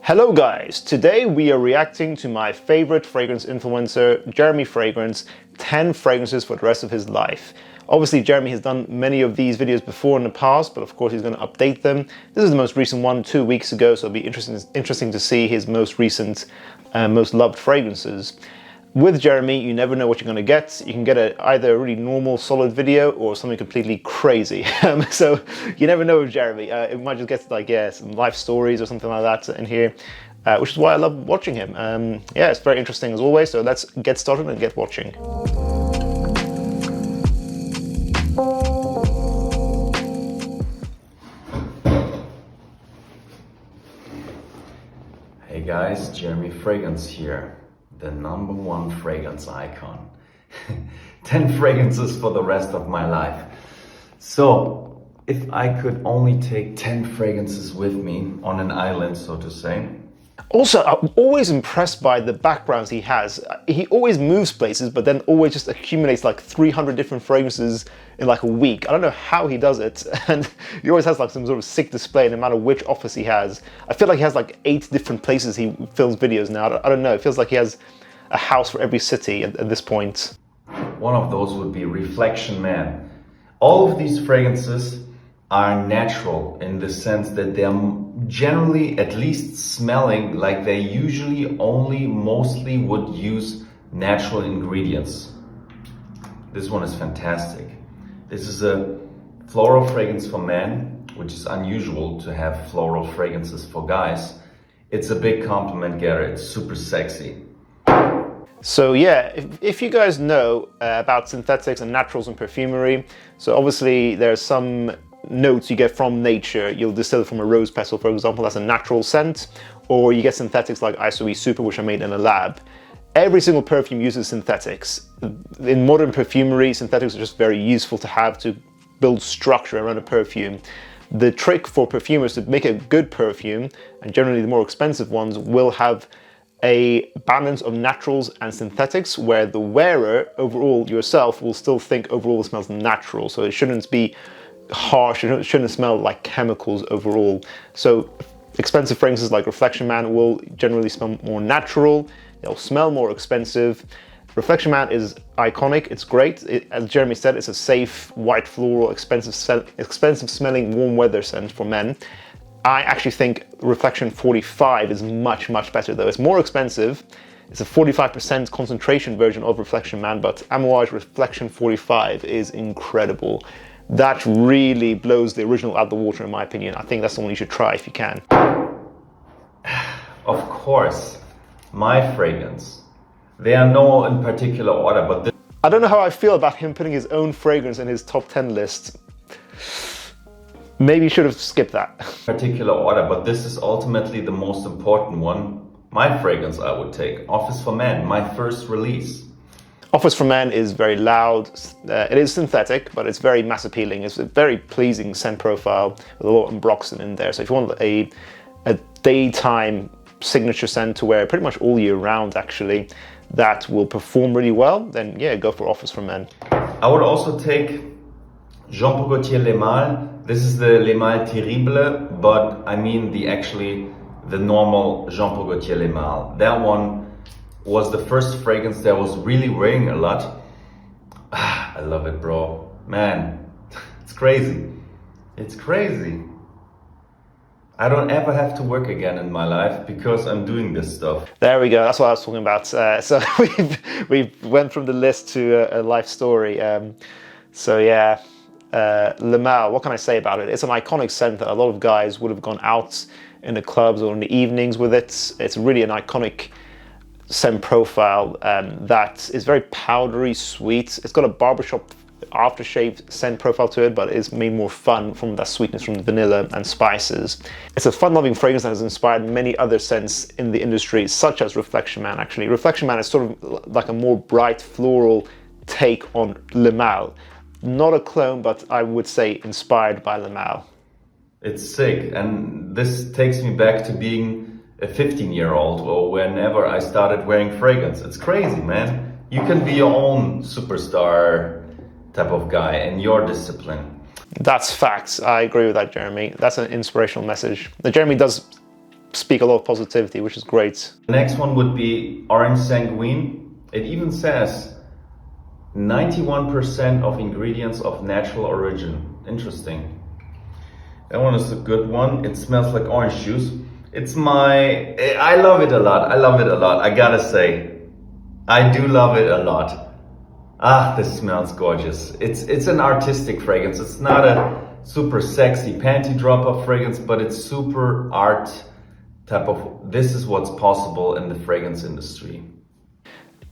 Hello guys, today we are reacting to my favorite fragrance influencer, Jeremy Fragrance, 10 fragrances for the rest of his life. Obviously Jeremy has done many of these videos before in the past, but of course he's going to update them. This is the most recent one 2 weeks ago, so it'll be interesting to see his most recent, most loved fragrances. With Jeremy, you never know what you're going to get. You can get either a really normal, solid video or something completely crazy. So you never know with Jeremy. It might just get like, some life stories or something like that in here, which is why I love watching him. Yeah, it's very interesting as always. So let's get started and get watching. Hey guys, Jeremy Fragrance here. The #1 fragrance icon. 10 fragrances for the rest of my life. So, if I could only take 10 fragrances with me on an island, so to say. Also, I'm always impressed by the backgrounds he has. He always moves places, but then always just accumulates like 300 different fragrances in like a week. I don't know how he does it. And he always has like some sort of sick display no matter which office he has. I feel like he has like 8 different places he films videos now. I don't know, it feels like he has a house for every city at this point. One of those would be Reflection Man. All of these fragrances are natural in the sense that they're generally at least smelling like they usually mostly would use natural ingredients. This one is fantastic. This is a floral fragrance for men, which is unusual to have floral fragrances for guys. It's a big compliment getter. It's super sexy. So yeah, if you guys know about synthetics and naturals in perfumery, so obviously there's some notes you get from nature. You'll distill it from a rose petal, for example, that's a natural scent, or you get synthetics like ISO-E Super, which are made in a lab. Every single perfume uses synthetics. In modern perfumery, synthetics are just very useful to have to build structure around a perfume. The trick for perfumers to make a good perfume, and generally the more expensive ones, will have a balance of naturals and synthetics where the wearer overall yourself will still think overall it smells natural. So it shouldn't be harsh, it shouldn't smell like chemicals overall. So expensive fragrances like Reflection Man will generally smell more natural, they'll smell more expensive. Reflection Man is iconic, it's great. As Jeremy said, it's a safe, white floral, expensive smelling warm weather scent for men. I actually think Reflection 45 is much better though. It's more expensive. It's a 45% concentration version of Reflection Man, but Amouage Reflection 45 is incredible. That really blows the original out of the water in my opinion. I think that's the one you should try if you can. Of course, my fragrance. They are no in particular order, but I don't know how I feel about him putting his own fragrance in his top 10 list. Maybe you should have skipped that. Particular order, but this is ultimately the most important one. My fragrance I would take, Office for Men, my first release. Office for Men is very loud. It is synthetic, but it's very mass appealing. It's a very pleasing scent profile with a lot of ambroxan in there. So if you want a daytime signature scent to wear pretty much all year round actually, that will perform really well, then yeah, go for Office for Men. I would also take Jean Paul Gaultier Les Mâles. This is the Les Mâles Terribles, but I mean the normal Jean Paul Gaultier Les Mâles. That one was the first fragrance that I was really wearing a lot. I love it, bro. Man, it's crazy. It's crazy. I don't ever have to work again in my life because I'm doing this stuff. There we go, that's what I was talking about. So we went from the list to a life story. So yeah. Le Mâle, what can I say about it? It's an iconic scent that a lot of guys would have gone out in the clubs or in the evenings with it. It's really an iconic scent profile that is very powdery, sweet. It's got a barbershop aftershave scent profile to it, but it's made more fun from that sweetness from the vanilla and spices. It's a fun-loving fragrance that has inspired many other scents in the industry, such as Reflection Man actually. Reflection Man is sort of like a more bright floral take on Le Mâle. Not a clone, but I would say inspired by Le Mâle. It's sick, and this takes me back to being a 15-year-old or whenever I started wearing fragrance. It's crazy, man. You can be your own superstar type of guy in your discipline. That's facts. I agree with that, Jeremy. That's an inspirational message. Now, Jeremy does speak a lot of positivity, which is great. The next one would be Orange Sanguine. It even says 91% of ingredients of natural origin. Interesting. That one is a good one. It smells like orange juice. I love it a lot. I love it a lot. I gotta say, I do love it a lot. Ah, this smells gorgeous. It's an artistic fragrance. It's not a super sexy panty dropper fragrance, but it's super art type of, this is what's possible in the fragrance industry.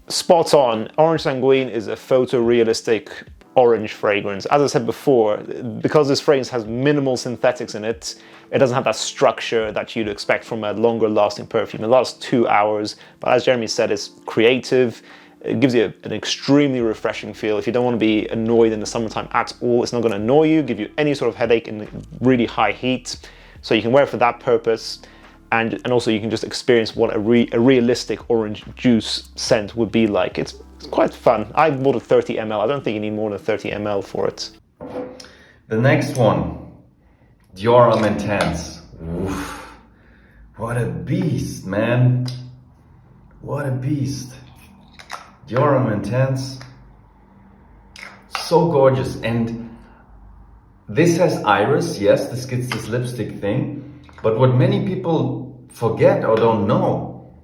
Spot on. Orange Sanguine is a photorealistic orange fragrance. As I said before, because this fragrance has minimal synthetics in it, it doesn't have that structure that you'd expect from a longer lasting perfume. It lasts 2 hours, but as Jeremy said, it's creative. It gives you an extremely refreshing feel. If you don't want to be annoyed in the summertime at all, it's not going to annoy you, give you any sort of headache in really high heat. So you can wear it for that purpose. And also you can just experience what a realistic orange juice scent would be like. It's quite fun. I bought a 30 ml. I don't think you need more than 30 ml for it. The next one, Dior Homme Intense. Oof. What a beast, man. What a beast. Dior Homme Intense. So gorgeous. And this has iris, yes, this gets this lipstick thing. But what many people forget or don't know,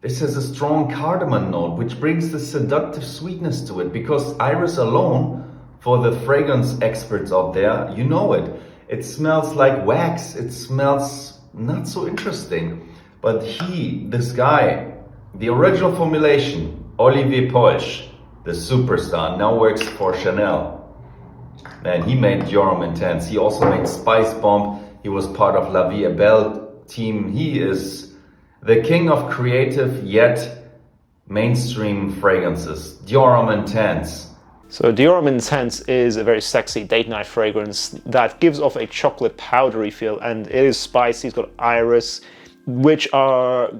this has a strong cardamom note, which brings the seductive sweetness to it, because iris alone, for the fragrance experts out there, you know it. It smells like wax. It smells not so interesting. But this guy, the original formulation, Olivier Polch, the superstar, now works for Chanel. Man, he made Dior Homme Intense. He also made Spice Bomb. He was part of La Vie est Belle team. He is the king of creative yet mainstream fragrances. Dior Homme Intense. So Dior Homme Intense is a very sexy date night fragrance that gives off a chocolate powdery feel, and it is spicy. It's got iris, which are,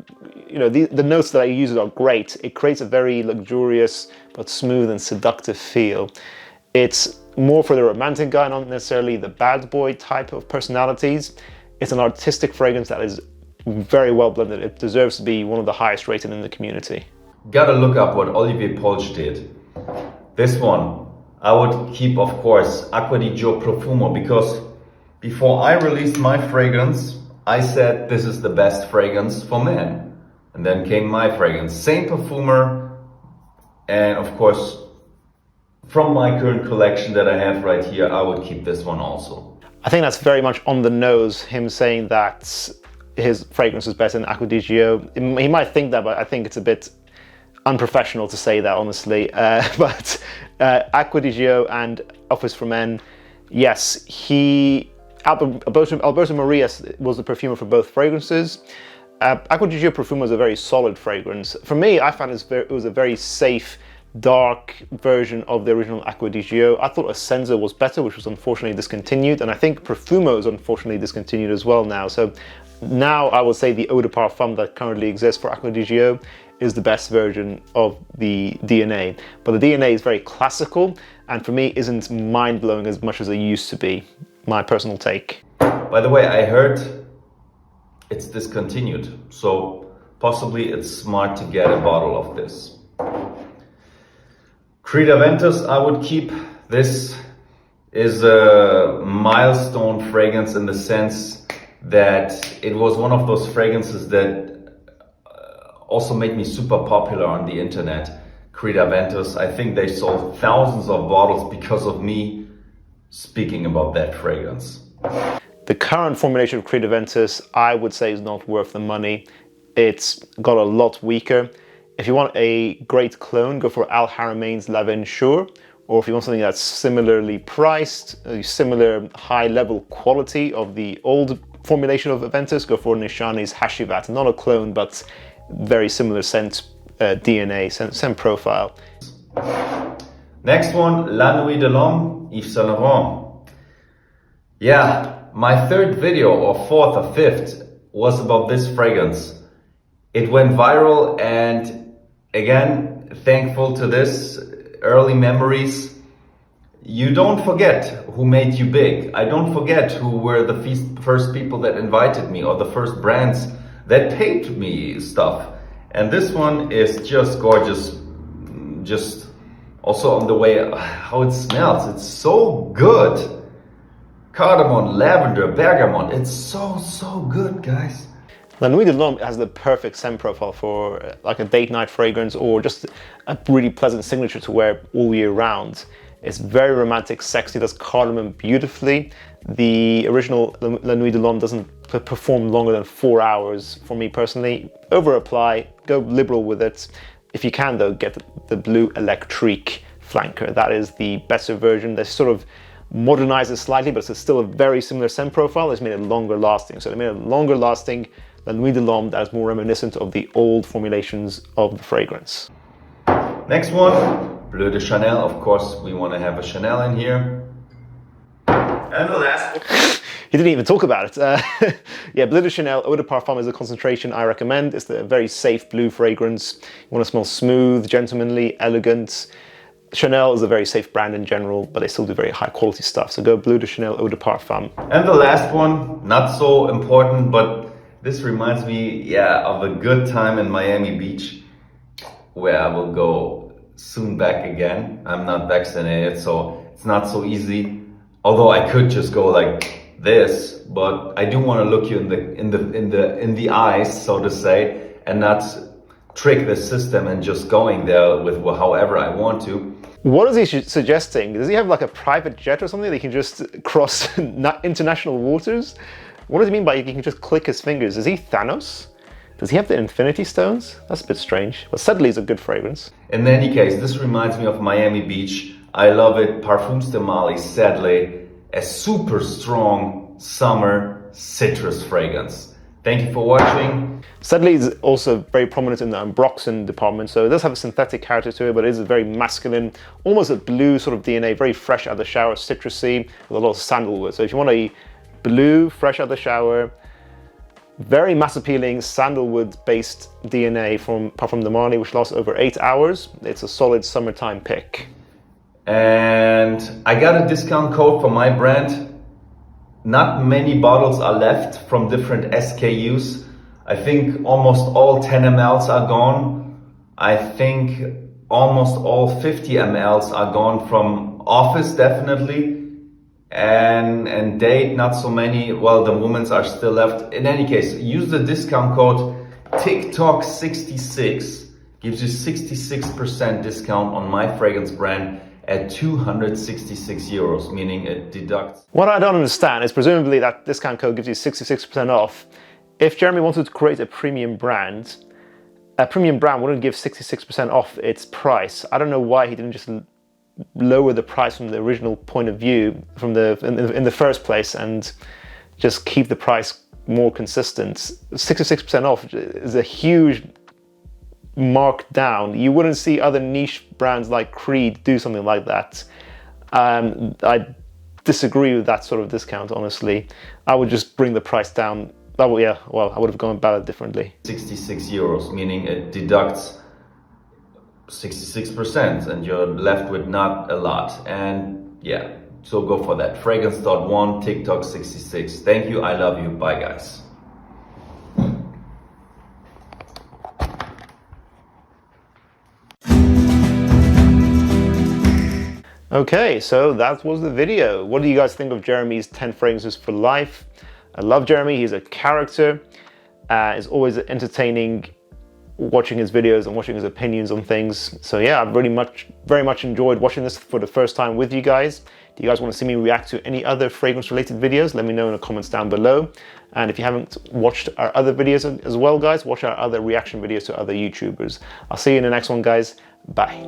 the notes that I use are great. It creates a very luxurious but smooth and seductive feel. It's more for the romantic guy, not necessarily the bad boy type of personalities. It's an artistic fragrance that is very well blended. It deserves to be one of the highest rated in the community. Gotta look up what Olivier Polch did. This one, I would keep, of course, Acqua di Gio Profumo, because before I released my fragrance, I said this is the best fragrance for men. And then came my fragrance. Same perfumer, and of course, from my current collection that I have right here, I would keep this one also. I think that's very much on the nose, him saying that his fragrance is better than Acqua di Gio. He might think that, but I think it's a bit unprofessional to say that, honestly. But Acqua di Gio and Office for Men, yes, Alberto Maria was the perfumer for both fragrances. Acqua di Gio Profumo is a very solid fragrance. For me, I found it was a very safe, dark version of the original Acqua di Gio. I thought Ascenso was better, which was unfortunately discontinued, and I think Profumo is unfortunately discontinued as well now. So now I would say the Eau de Parfum that currently exists for Acqua di Gio is the best version of the DNA. But the DNA is very classical, and for me isn't mind-blowing as much as it used to be. My personal take. By the way, I heard it's discontinued, so possibly it's smart to get a bottle of this. Creed Aventus, I would keep. This is a milestone fragrance in the sense that it was one of those fragrances that also made me super popular on the internet. Creed Aventus, I think they sold thousands of bottles because of me speaking about that fragrance. The current formulation of Creed Aventus, I would say, is not worth the money. It's got a lot weaker. If you want a great clone, go for Al Haramain's La Venture, or if you want something that's similarly priced, a similar high-level quality of the old formulation of Aventus, go for Nishani's Hashivat. Not a clone, but very similar scent DNA, scent profile. Next one, La Nuit de l'Homme, Yves Saint Laurent. Yeah, my third video, or fourth or fifth, was about this fragrance. It went viral, and again, thankful to this, early memories. You don't forget who made you big. I don't forget who were the first people that invited me, or the first brands that paid me stuff. And this one is just gorgeous. Just also on the way, how it smells. It's so good. Cardamom, lavender, bergamot. It's so good, guys. La Nuit de l'Homme has the perfect scent profile for like a date night fragrance or just a really pleasant signature to wear all year round. It's very romantic, sexy, does cardamom beautifully. The original La Nuit de l'Homme doesn't perform longer than 4 hours for me personally. Over apply, go liberal with it. If you can though, get the Blue Electrique flanker. That is the better version. They sort of modernized it slightly, but it's still a very similar scent profile. It's made it longer lasting. So they made it longer lasting La Nuit de l'Homme that is more reminiscent of the old formulations of the fragrance. Next one, Bleu de Chanel. Of course, we want to have a Chanel in here. And the last one. He didn't even talk about it. Yeah, Bleu de Chanel Eau de Parfum is a concentration I recommend. It's a very safe blue fragrance. You want to smell smooth, gentlemanly, elegant. Chanel is a very safe brand in general, but they still do very high quality stuff. So go Bleu de Chanel Eau de Parfum. And the last one, not so important, but this reminds me, of a good time in Miami Beach, where I will go soon back again. I'm not vaccinated, so it's not so easy. Although I could just go like this, but I do want to look you in the eyes, so to say, and not trick the system and just going there with however I want to. What is he suggesting? Does he have like a private jet or something that he can just cross international waters? What does he mean by he can just click his fingers? Is he Thanos? Does he have the Infinity Stones? That's a bit strange. But Sedley is a good fragrance. In any case, this reminds me of Miami Beach. I love it. Parfums de Mali, Sedley, a super strong summer citrus fragrance. Thank you for watching. Sedley is also very prominent in the Ambroxan department, so it does have a synthetic character to it, but it is a very masculine, almost a blue sort of DNA, very fresh out of the shower, citrusy, with a lot of sandalwood. So if you want a blue, fresh out of the shower, very mass appealing sandalwood-based DNA from Parfum de Marly, which lasts over 8 hours. It's a solid summertime pick. And I got a discount code for my brand. Not many bottles are left from different SKUs. I think almost all 10 mLs are gone. I think almost all 50 mLs are gone from Office, definitely. And Date, not so many. Well, the women's are still left. In any case, use the discount code TikTok66. Gives you 66% discount on my fragrance brand at 266 euros, meaning it deducts. What I don't understand is presumably that discount code gives you 66% off. If Jeremy wanted to create a premium brand wouldn't give 66% off its price. I don't know why he didn't just lower the price from the original point of view from in the first place and just keep the price more consistent. 66% off is a huge marked down. You wouldn't see other niche brands like Creed do something like that. I disagree with that sort of discount, honestly. I would just bring the price down. I would have gone about it differently. 66 euros, meaning it deducts 66% and you're left with not a lot. And yeah, so go for that. Fragrance.1, TikTok 66. Thank you, I love you, bye guys. Okay, so that was the video. What do you guys think of Jeremy's 10 fragrances for life? I love Jeremy, he's a character. It's always entertaining watching his videos and watching his opinions on things. So yeah, I've very much enjoyed watching this for the first time with you guys. Do you guys want to see me react to any other fragrance related videos? Let me know in the comments down below. And if you haven't watched our other videos as well, guys, watch our other reaction videos to other YouTubers. I'll see you in the next one, guys. Bye.